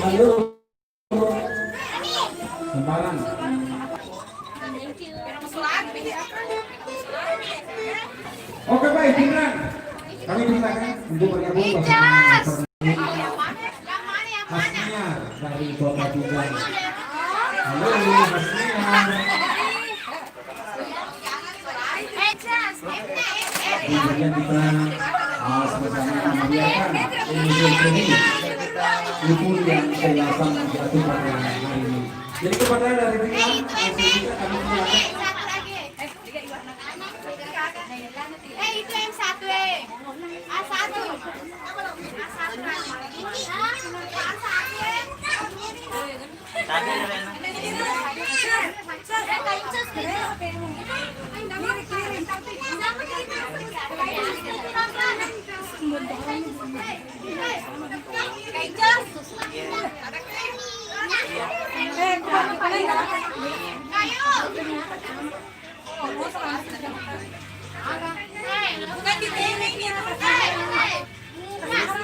halo. Semparan. Oke baik, Gibran. Kami silakan untuk bergabung bersama Hasnia dari Kota Tuban. Halo Hasnia. Kemudian kita sama-sama membiarkan ini libur yang selama jatuh pada hari ini. Jadi kepada dari kita kami silakan. Itu yang satu A1. Bukan di TV ini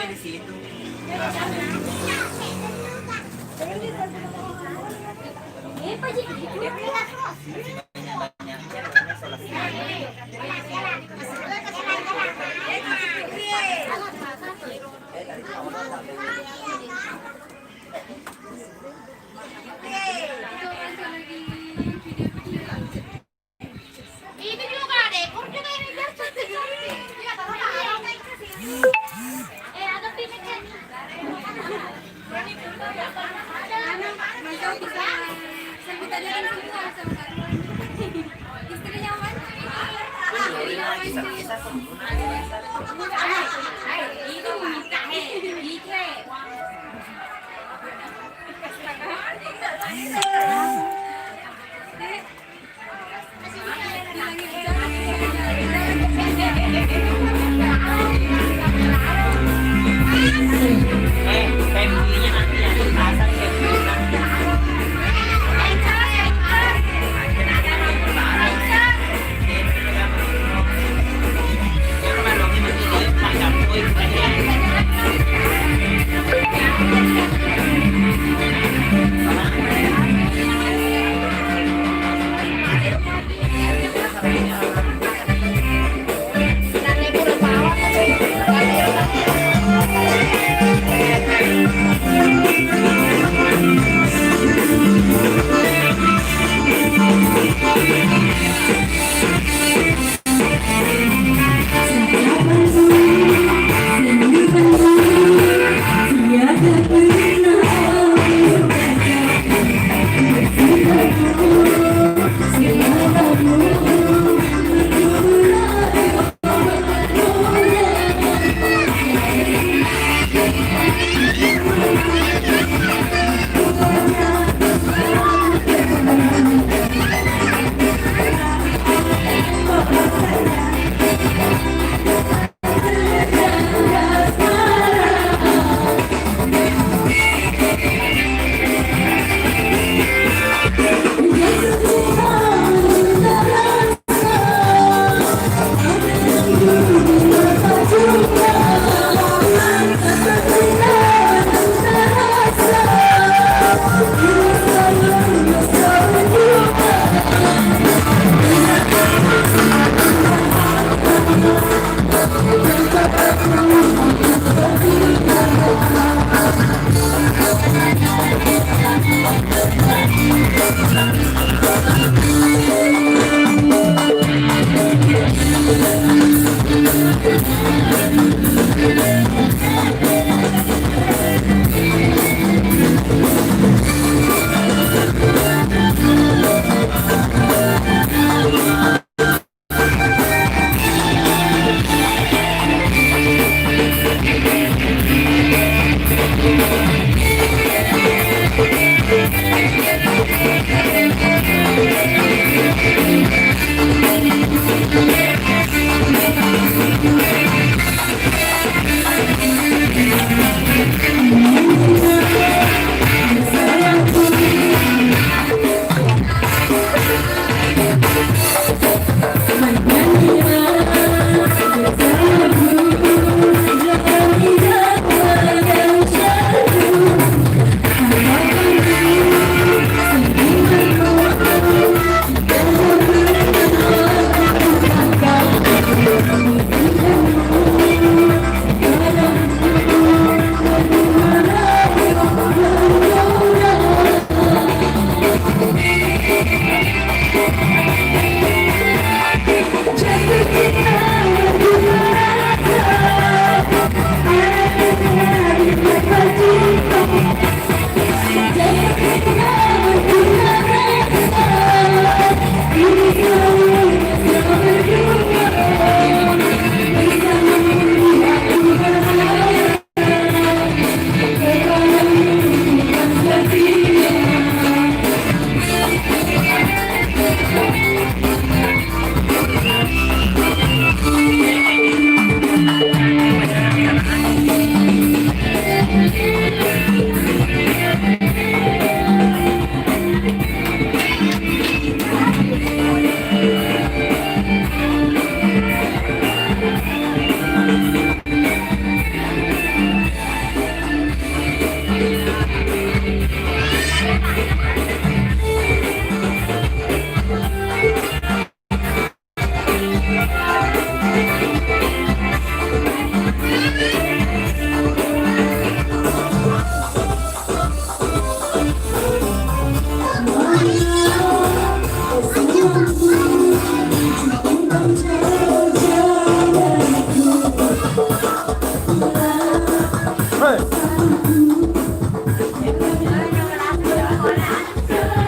di situ. Ini juga ada ekor juga ini biar cantik. Ada pinnya. Istrinya mana? Itu minta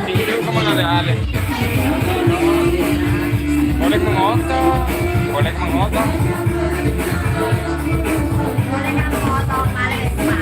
Tingin ka mga ale-ale. Boleh mengoto. Boleh mengoto. Boleh nggak potong kalian semua?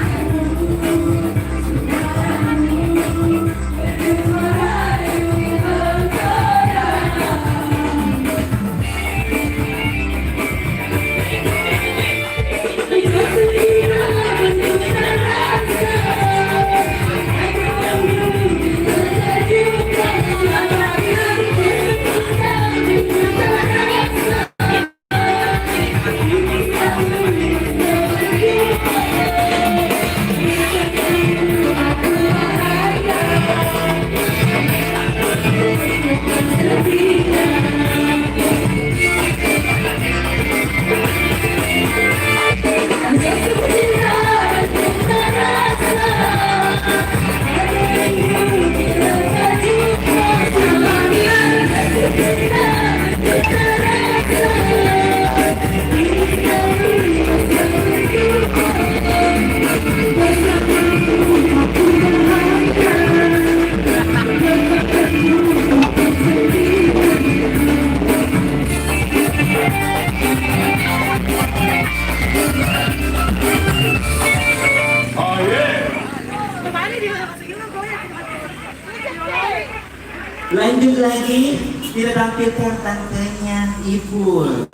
Lanjut lagi, kita tampilkan tantenya Ipul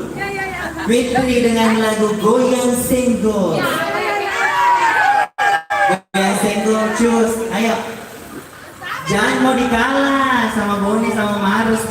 Fitri dengan lagu Goyang Senggol. Goyang Senggol, cus, ayo. Jangan mau dikalah sama Boni sama Marus.